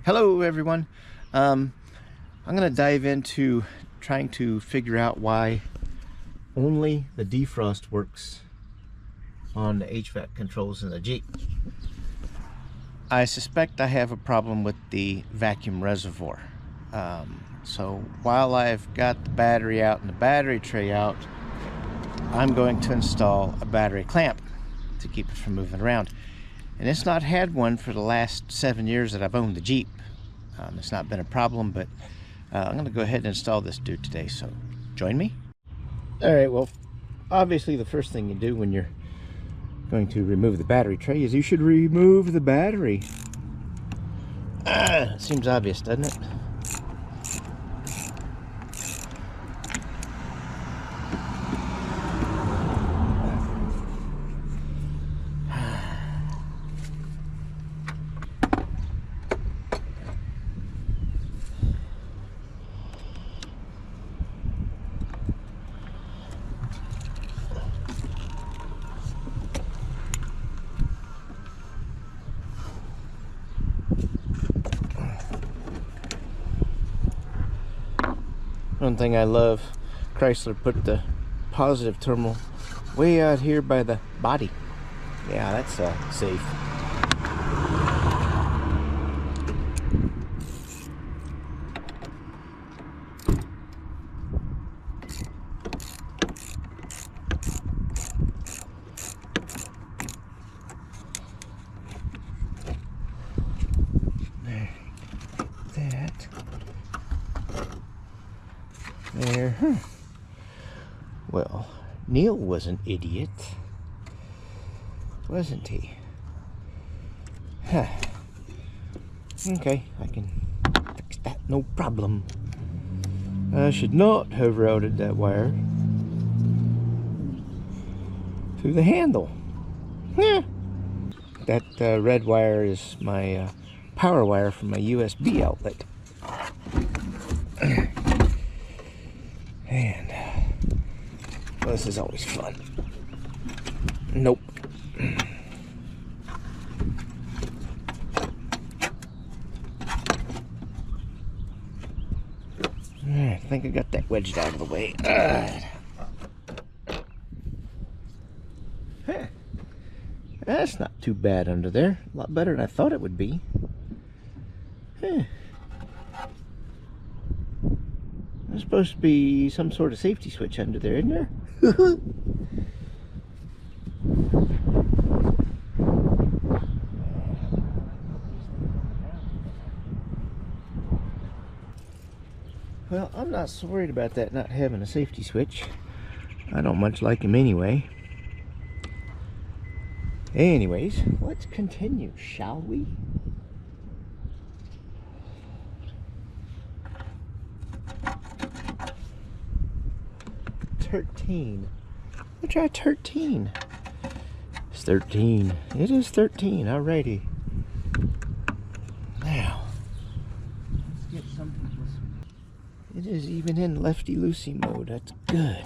Hello everyone. I'm going to dive into trying to figure out why only the defrost works on the HVAC controls in the Jeep. I suspect I have a problem with the vacuum reservoir. So while I've got the battery out and the battery tray out, I'm going to install a battery clamp to keep it from moving around. And it's not had one for the last 7 years that I've owned the Jeep. It's not been a problem, but I'm going to go ahead and install this dude today, so join me. Alright, well, obviously the first thing you do when you're going to remove the battery tray is you should remove the battery. Seems obvious, doesn't it? One thing I love, Chrysler put the positive terminal way out here by the body. Yeah, that's safe. There. Well, Neil was an idiot, wasn't he? Okay, I can fix that, no problem. I should not have routed that wire through the handle. That red wire is my power wire from my USB outlet. And well, this is always fun. Nope. I think I got that wedged out of the way. That's not too bad under there. A lot better than I thought it would be. There's supposed to be some sort of safety switch under there, isn't there? Well, I'm not so worried about that not having a safety switch. I don't much like him anyway. Anyways, let's continue, shall we? We'll try 13. It's 13. It is 13. Alrighty. Now, let's get something. It is even in lefty-loosey mode. That's good.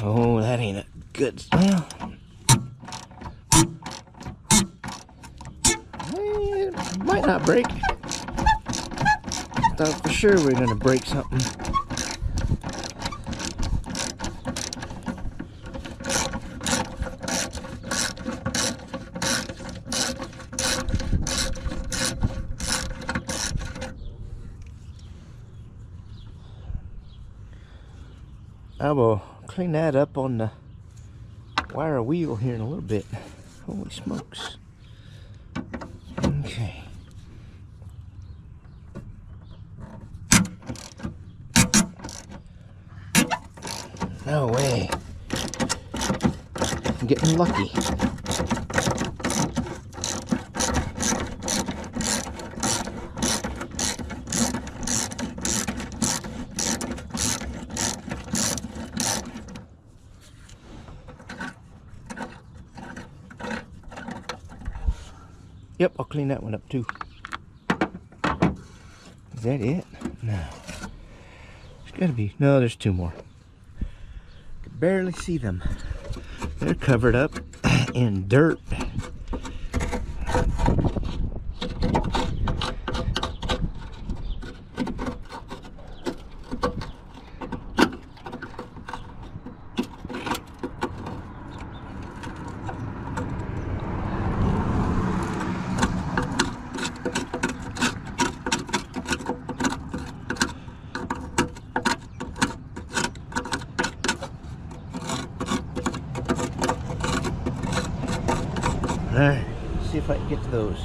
Oh, that ain't a good. Well, it might not break. Thought for sure we're gonna break something. I will clean that up on the wire wheel here in a little bit. Holy smokes. Okay. No way. I'm getting lucky. Yep, I'll clean that one up too. Is that it? No. There's gotta be, no, there's two more. Could barely see them. They're covered up in dirt. Alright, see if I can get to those.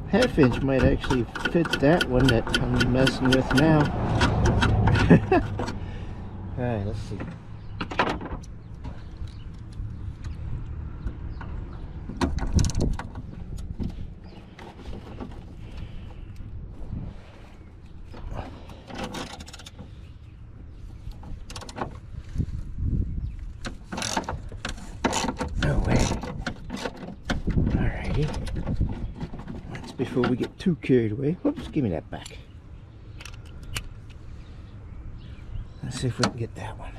Half inch might actually fit that one that I'm messing with now. Alright, let's see. No way. Alrighty. Before we get too carried away. Whoops, give me that back. Let's see if we can get that one.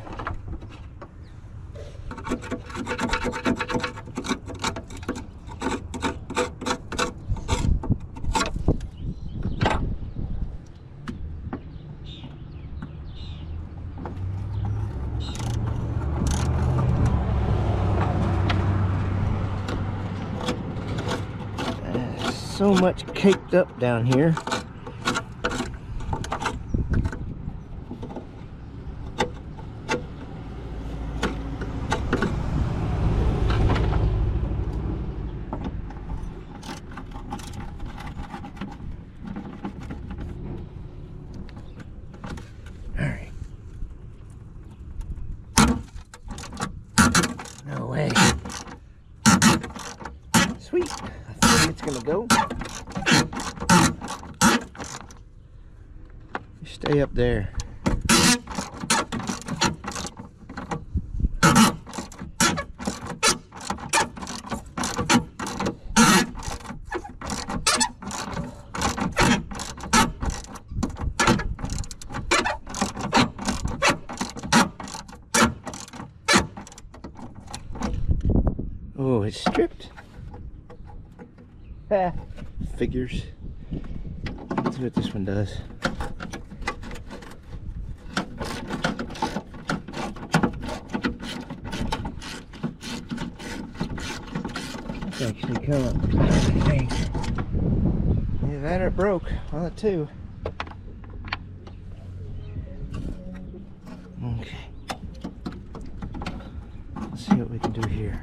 So much caked up down here. All right. No way. Sweet. I think it's gonna go. Stay up there. Oh, it's stripped. Ah, figures. Let's see what this one does. It's actually come up. Either that or it broke. Well, it too. Okay. Let's see what we can do here.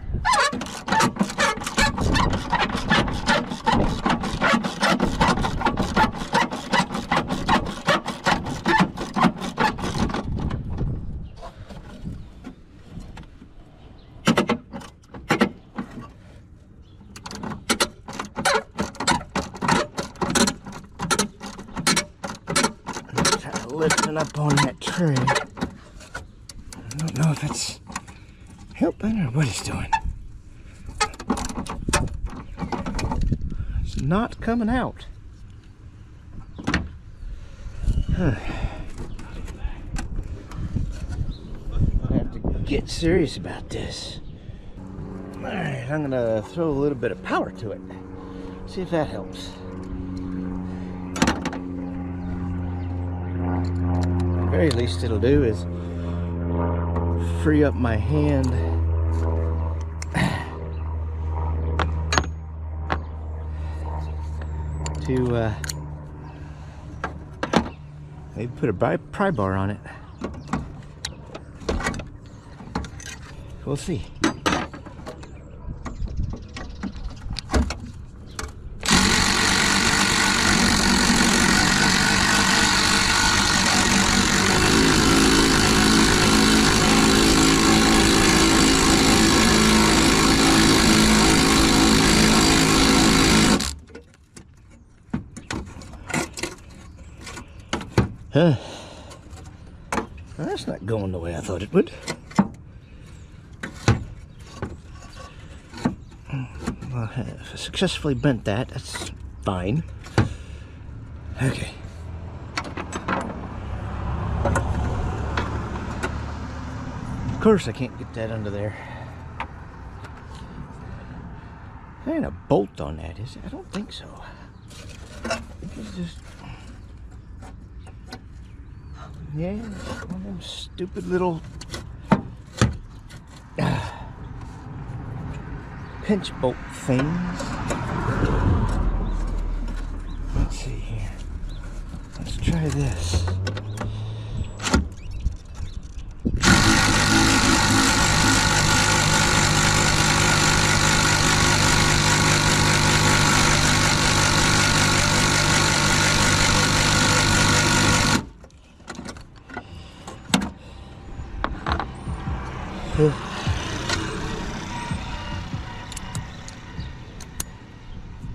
Lifting up on that tray. I don't know if it's helping or what it's doing. It's not coming out. I have to get serious about this. Alright, I'm gonna throw a little bit of power to it. See if that helps. At the very least it'll do is free up my hand to maybe put a pry bar on it. We'll see. Well, that's not going the way I thought it would. Well, if I successfully bent that, that's fine. Okay. Of course I can't get that under there. There ain't a bolt on that, is it? I don't think so. I think it's just... yeah, it's one of them stupid little... pinch bolt things. Let's see here. Let's try this.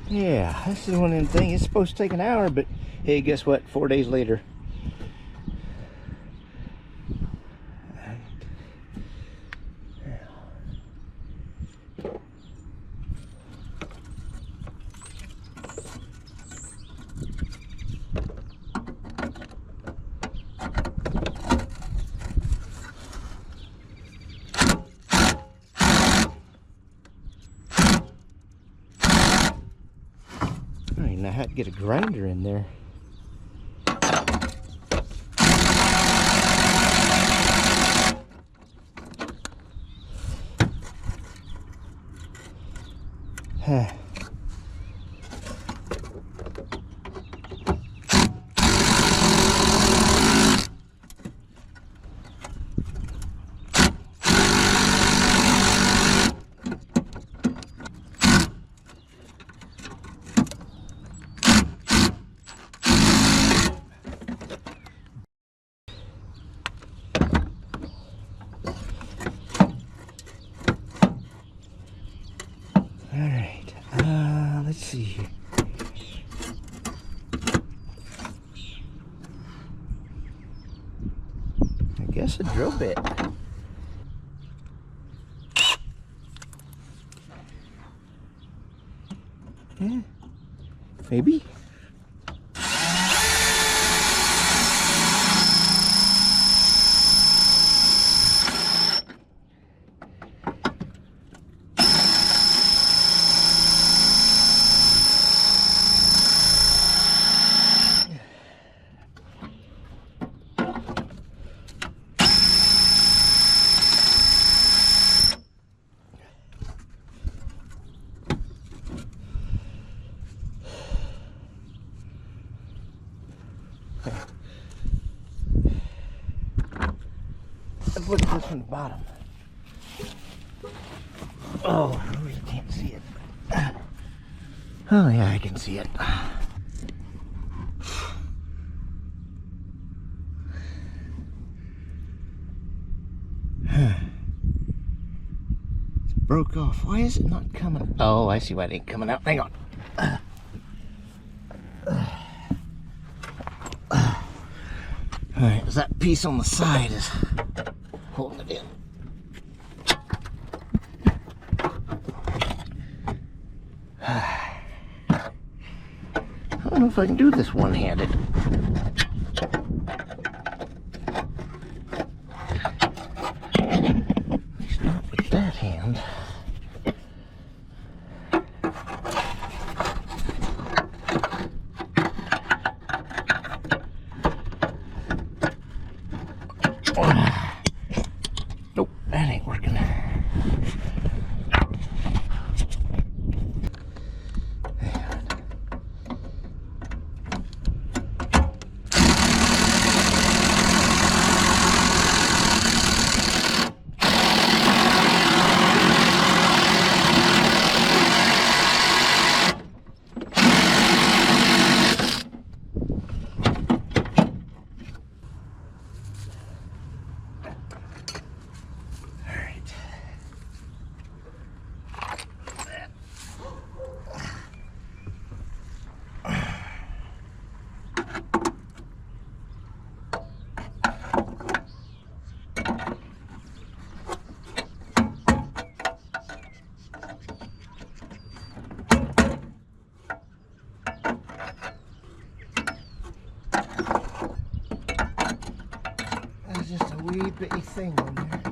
Yeah, this is one of them things. It's supposed to take an hour, but hey, guess what? 4 days later. I had to get a grinder in there. Huh. Alright, let's see here. I guess a drill bit. Yeah, maybe. Let's look at this from the bottom. Oh, I really can't see it. Oh yeah, I can see it. It's broke off. Why is it not coming? Oh, I see why it ain't coming out. Hang on. Alright, that piece on the side is holding it in. I don't know if I can do this one-handed. At least not with that hand. Nope, that ain't working. wee bitty thing on there.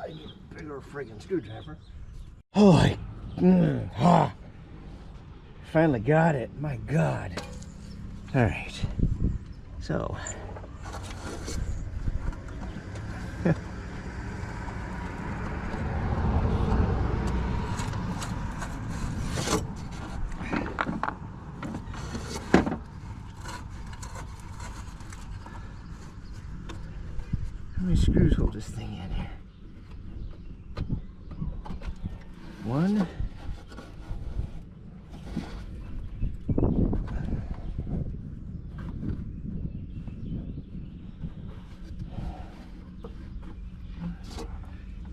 I need a bigger friggin' screwdriver. Holy, finally got it. My God. All right. So. How many screws hold this thing in here? One.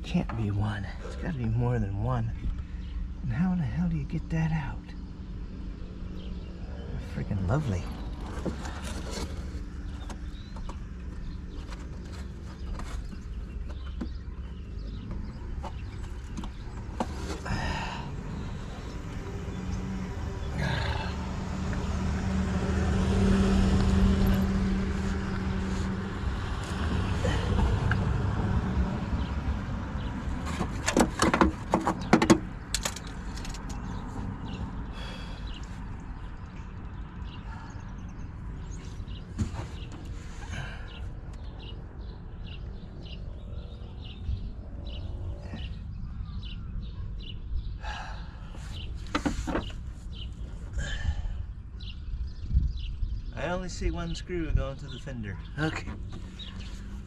Can't be one. It's got to be more than one. And how in the hell do you get that out? Freaking lovely. I only see one screw going to the fender. Okay.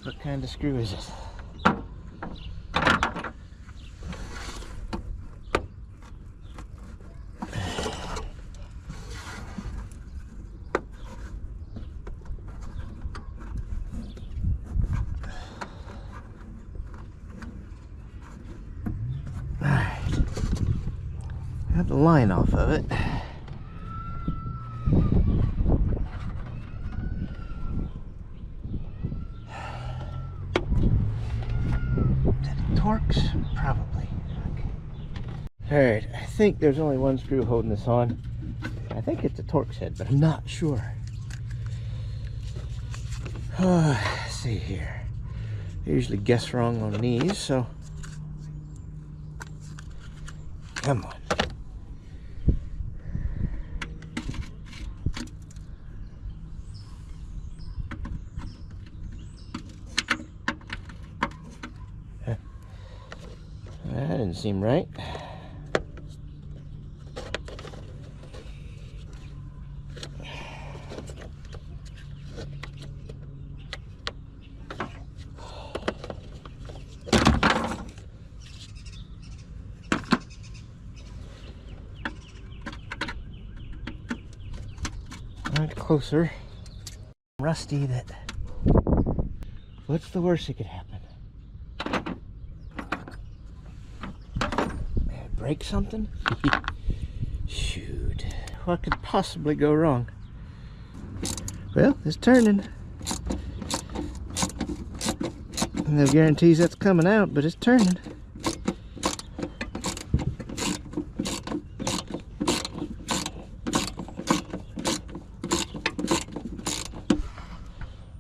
What kind of screw is it? Alright. Got the line off of it. Torx? Probably. Okay. Alright, I think there's only one screw holding this on. I think it's a Torx head, but I'm not sure. Let's see here. I usually guess wrong on these, so. Come on. That didn't seem right. closer. Rusty that. What's the worst that could happen? May I break something? Shoot. What could possibly go wrong? Well, it's turning. No guarantees that's coming out, but it's turning.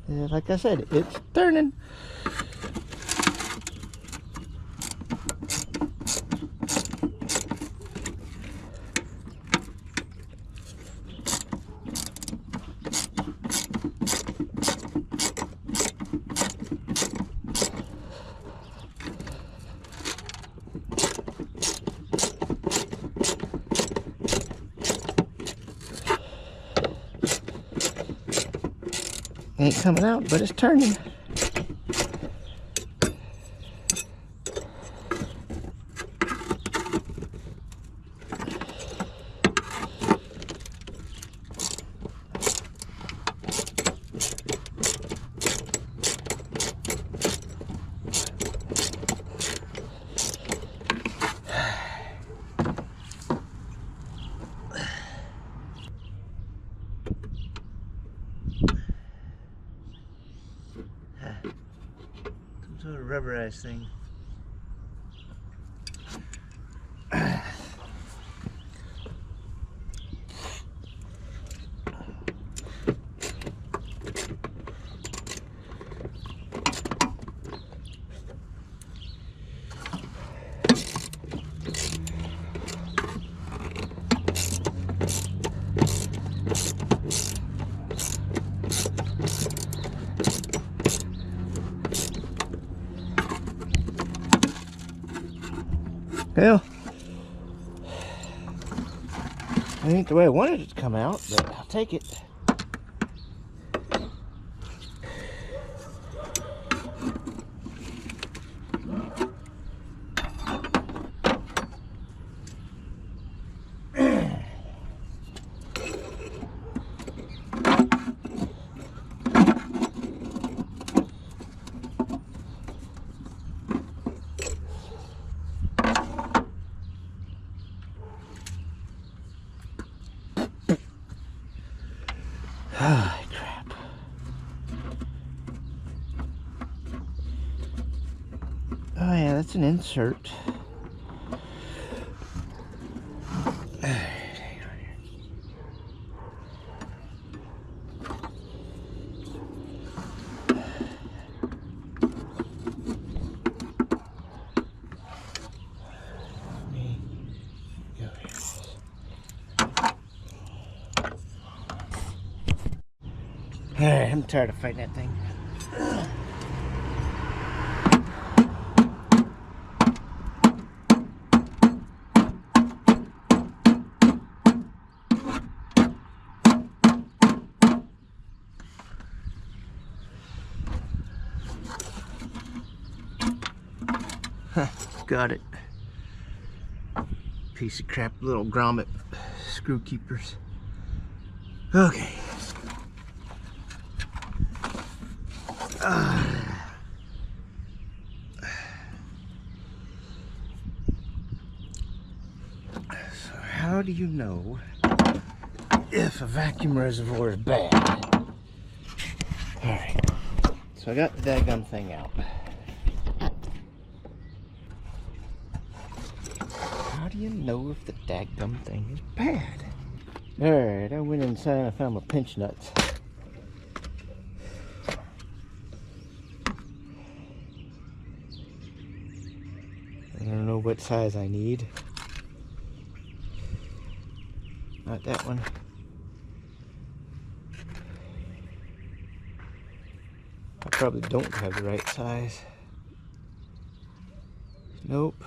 Yeah, like I said, it's turning. Ain't coming out, but it's turning. Sort of rubberized thing. Well, that ain't the way I wanted it to come out, but I'll take it. Ah, crap. Oh yeah, that's an insert. Alright, I'm tired of fighting that thing. Huh, got it. Piece of crap, little grommet screw keepers. Okay. So how do you know if a vacuum reservoir is bad? Alright, so I got the daggum thing out. How do you know if the daggum thing is bad? Alright, I went inside and I found my pinch nuts. I don't know what size I need. Not that one. I probably don't have the right size. Nope.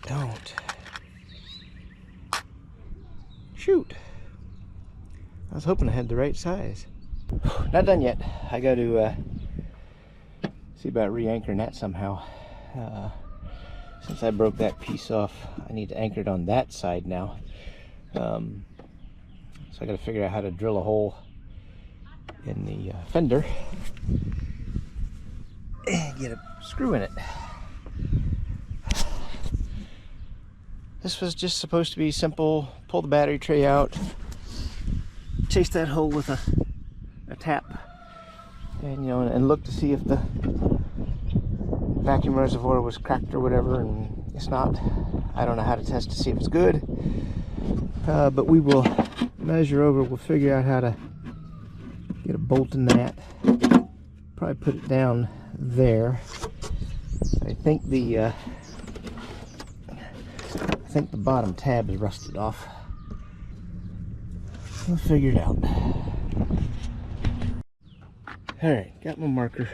Don't. Shoot. I was hoping I had the right size. Not done yet. I got to see about re-anchoring that somehow. Since I broke that piece off, I need to anchor it on that side now. So I got to figure out how to drill a hole in the fender and get a screw in it. This was just supposed to be simple. Pull the battery tray out, chase that hole with a tap, and you know, and look to see if the vacuum reservoir was cracked or whatever. And it's not. I don't know how to test to see if it's good, but we will measure over. We'll figure out how to get a bolt in that. Probably put it down there. I think the bottom tab is rusted off. We'll figure it out. Alright, got my marker.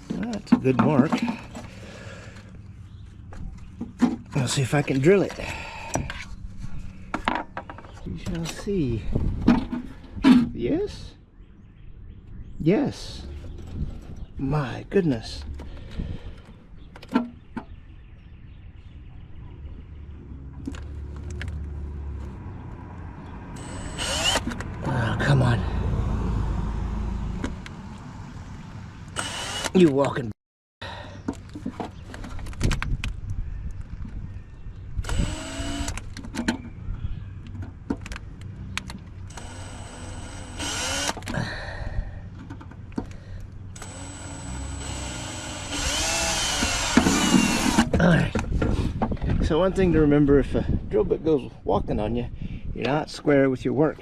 That's a good mark. I'll see if I can drill it. We shall see. Yes? Yes. My goodness. Oh, come on. You walking. Alright, so one thing to remember, if a drill bit goes walking on you, you're not square with your work.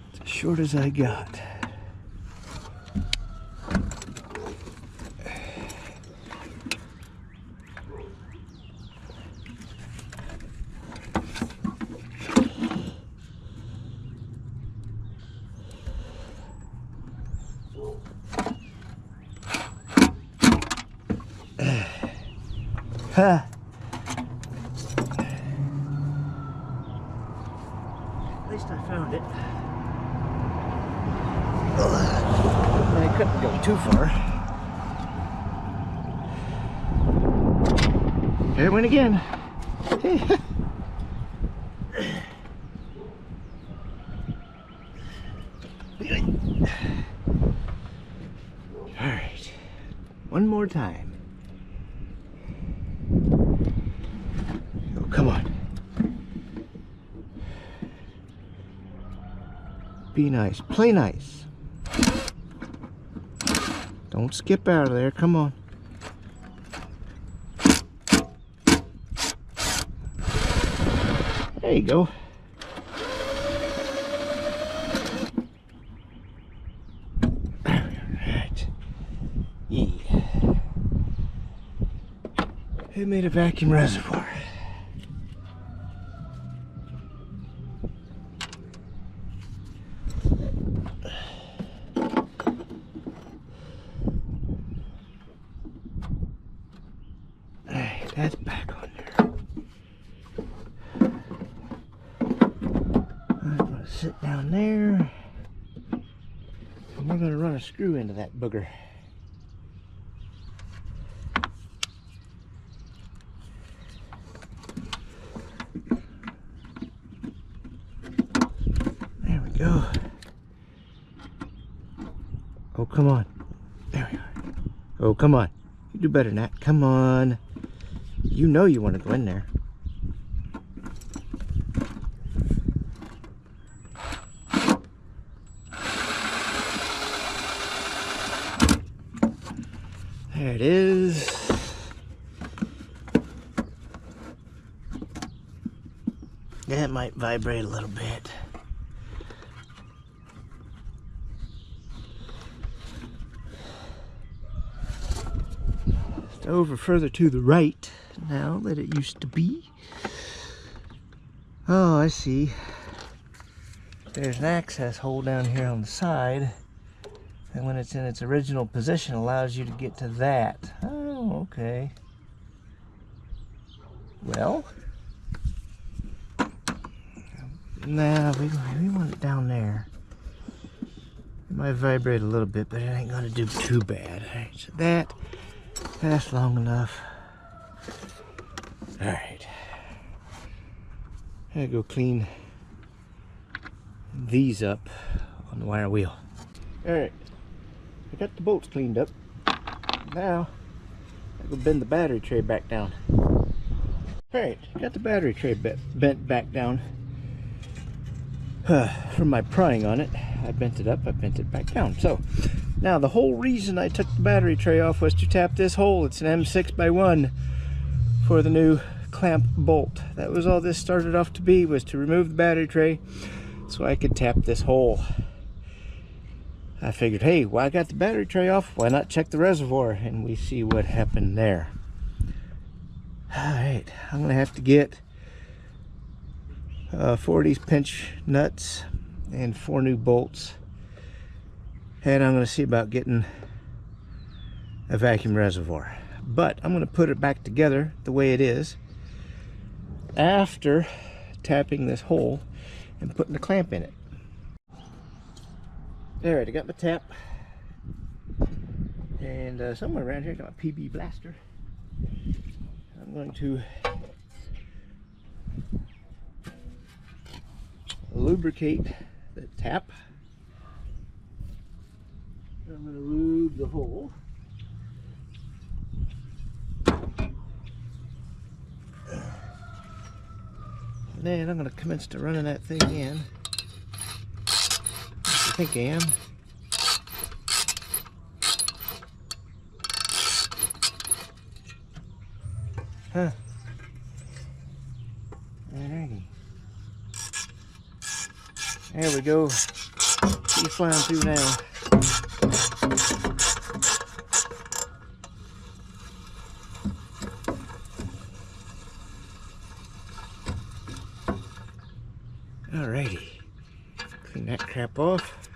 It's as short as I got. At least I found it. I couldn't go too far. There it went again. All right, one more time. Come on. Be nice. Play nice. Don't skip out of there. Come on. There you go. Alright. Yeah. Who made a vacuum reservoir? That's back on there. I'm going to sit down there, and we're going to run a screw into that booger. There we go. Oh, come on. There we are. Oh, come on. You do better than that. Come on. You know you want to go in there. There it is. That might vibrate a little bit. It's over further to the right now that it used to be. Oh, I see. There's an access hole down here on the side, and when it's in its original position, allows you to get to that. Oh, okay. Well, nah, we want it down there. It might vibrate a little bit, but it ain't gonna do too bad. Alright, so that's long enough. Alright. I gotta go clean these up on the wire wheel. Alright, I got the bolts cleaned up. Now, I go bend the battery tray back down. Alright, got the battery tray bent back down. From my prying on it, I bent it up, I bent it back down. So, now the whole reason I took the battery tray off was to tap this hole. It's an M6x1 for the new clamp bolt. That was all this started off to be, was to remove the battery tray so I could tap this hole. I figured, hey, well, I got the battery tray off, why not check the reservoir? And we see what happened there. Alright, I'm gonna have to get 4 of these pinch nuts and 4 new bolts, and I'm going to see about getting a vacuum reservoir. But I'm going to put it back together the way it is after tapping this hole and putting the clamp in it. Alright, I got my tap, and somewhere around here I got my PB blaster. I'm going to lubricate the tap. I'm going to lube the hole. And then I'm going to commence to running that thing in. I think I am. Huh. Alrighty. There we go. He's flying through now. Alrighty. Clean that crap off.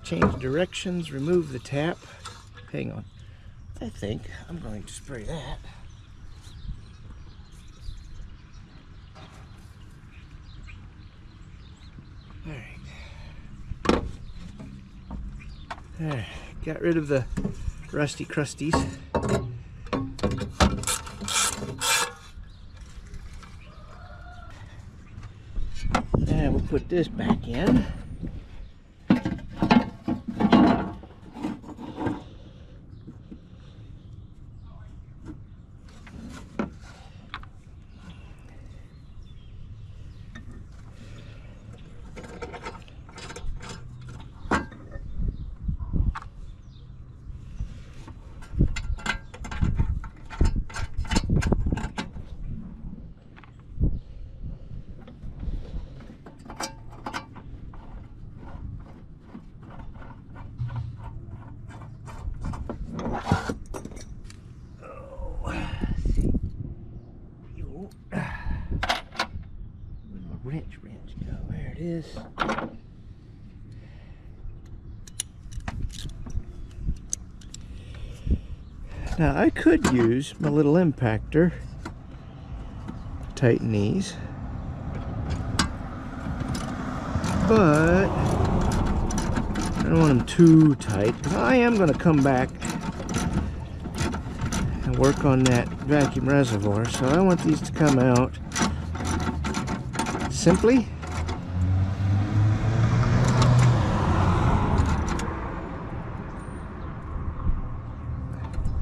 Change directions, remove the tap. Hang on. I think I'm going to spray that. Alright, got rid of the rusty crusties. And we'll put this back in. Wrench go? There it is. Now I could use my little impactor to tighten these, but I don't want them too tight, because I am going to come back and work on that vacuum reservoir, so I want these to come out simply.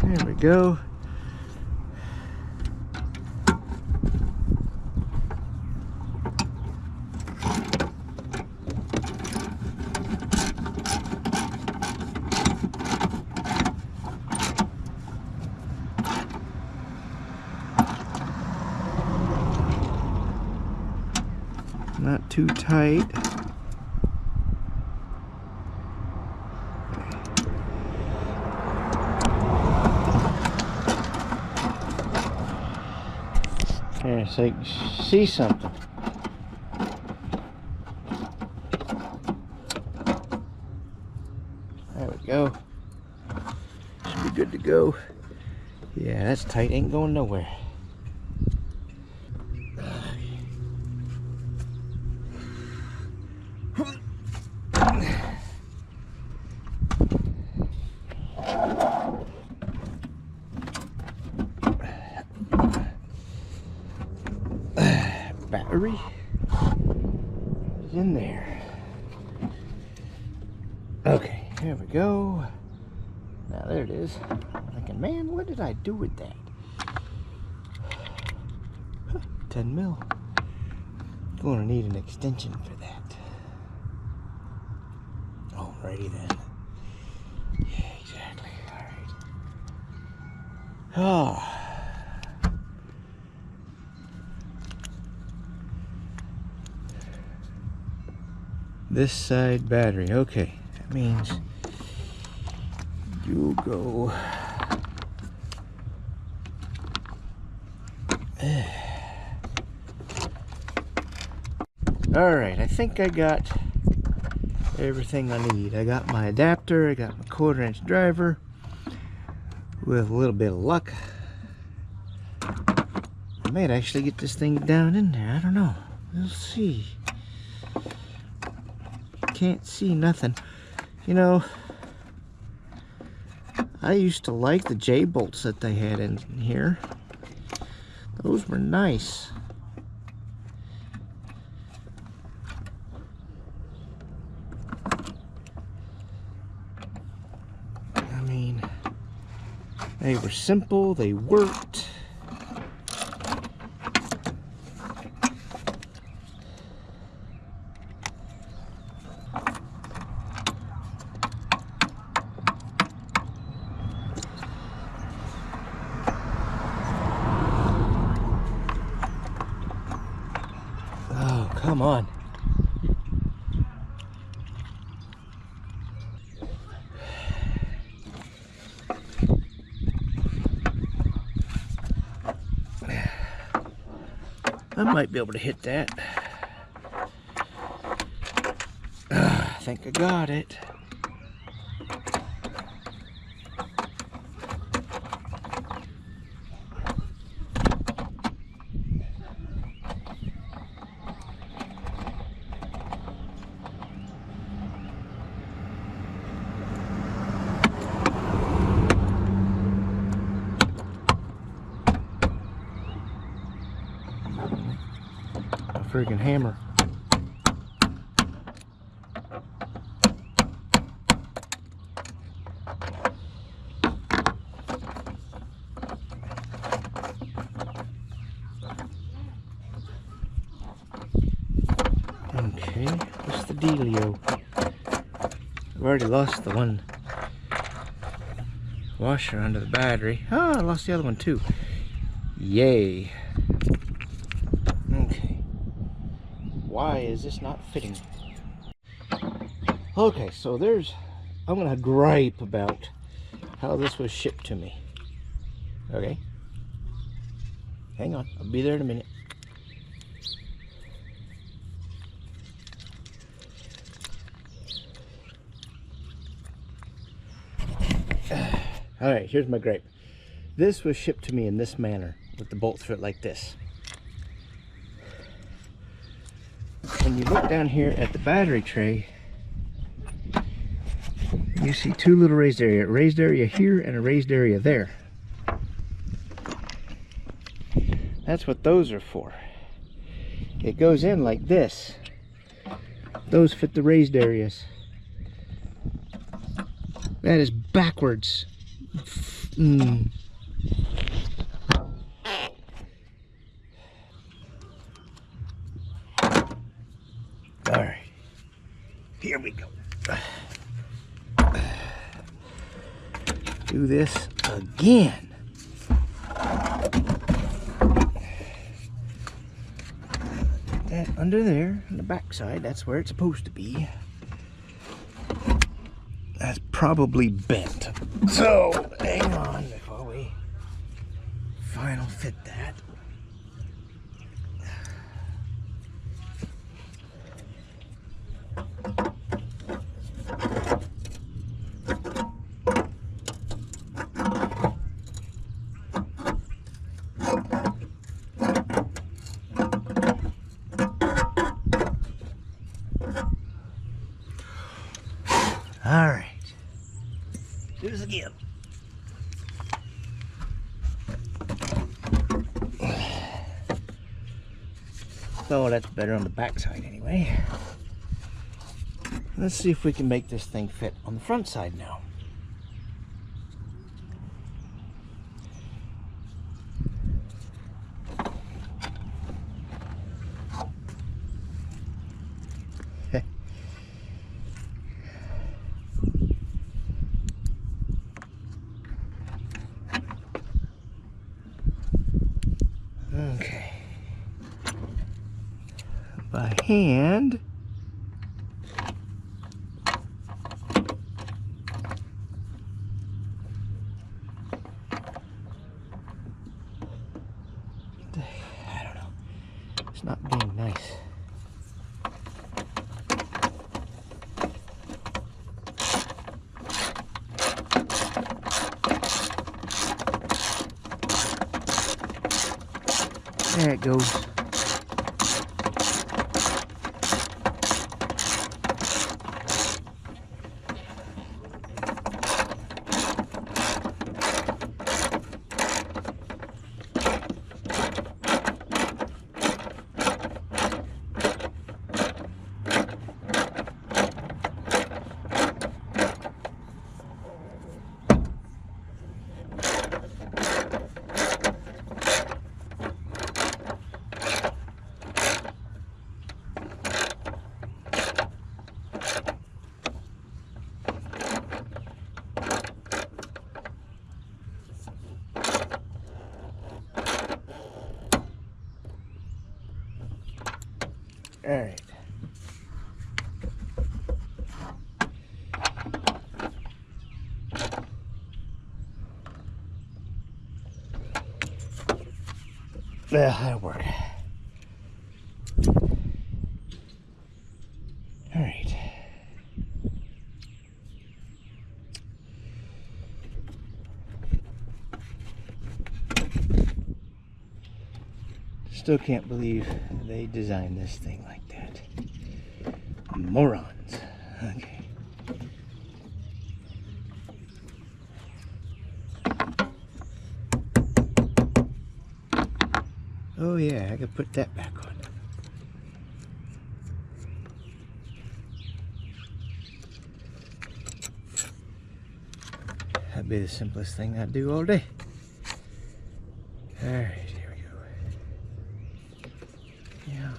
There we go. Not too tight. There, so you can see something. There we go. Should be good to go. Yeah, that's tight, ain't going nowhere. Battery is in there. Okay, here we go. Now there it is. I'm thinking, man, what did I do with that? 10 mil. Gonna need an extension for that. Alrighty then. Yeah, exactly. Alright. Oh. This side battery. Okay. That means you'll go. Alright, I think I got everything I need. I got my adapter, I got my 1/4-inch driver. With a little bit of luck, I might actually get this thing down in there. I don't know. We'll see. Can't see nothing. You know, I used to like the J-bolts that they had in here. Those were nice. I mean, they were simple, they worked. Oh, come on. I might be able to hit that. I think I got it. Friggin' hammer. Okay, what's the dealio? I've already lost the one washer under the battery. Oh, I lost the other one too. Yay. Okay. Why is this not fitting? Okay, so I'm gonna gripe about how this was shipped to me. Okay. Hang on, I'll be there in a minute. Alright, here's my gripe. This was shipped to me in this manner, with the bolts fit like this. When you look down here at the battery tray, you see two little raised area. A raised area here and a raised area there. That's what those are for. It goes in like this. Those fit the raised areas. That is backwards. Alright, here we go. Do this again. That under there on the back side, that's where it's supposed to be. That's probably bent. So hang on before we final fit that. again. So that's better on the back side anyway. Let's see if we can make this thing fit on the front side now. Okay. By hand. I don't know. It's not being nice. There it goes. All right. Well, that'll work. All right. Still can't believe they designed this thing like that. Morons. Okay. Oh yeah, I could put that back on. That'd be the simplest thing I'd do all day. All right, here we go. Yeah.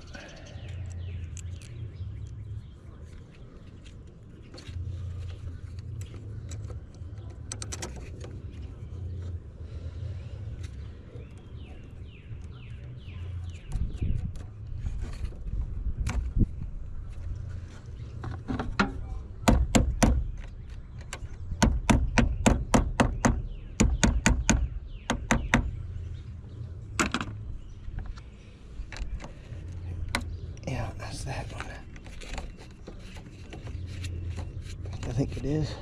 Yeah, that's that one. I think it is.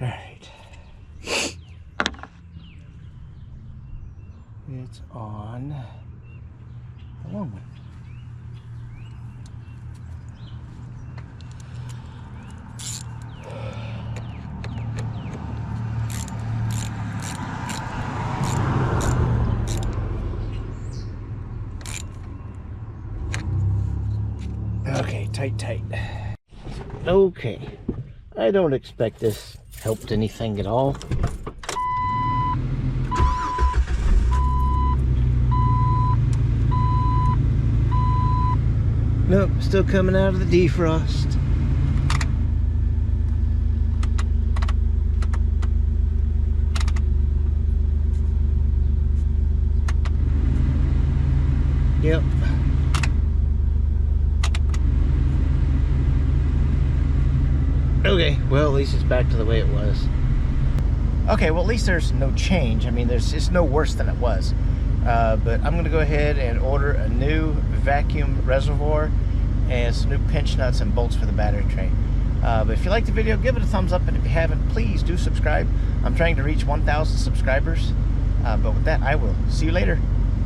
All right. It's on the long one. Okay, tight. Okay. I don't expect this helped anything at all. Nope, still coming out of the defrost. Okay, well, at least it's back to the way it was. Okay, well, at least there's no change. I mean, it's no worse than it was. But I'm going to go ahead and order a new vacuum reservoir and some new pinch nuts and bolts for the battery tray. But if you liked the video, give it a thumbs up, and if you haven't, please do subscribe. I'm trying to reach 1,000 subscribers. But with that, I will see you later.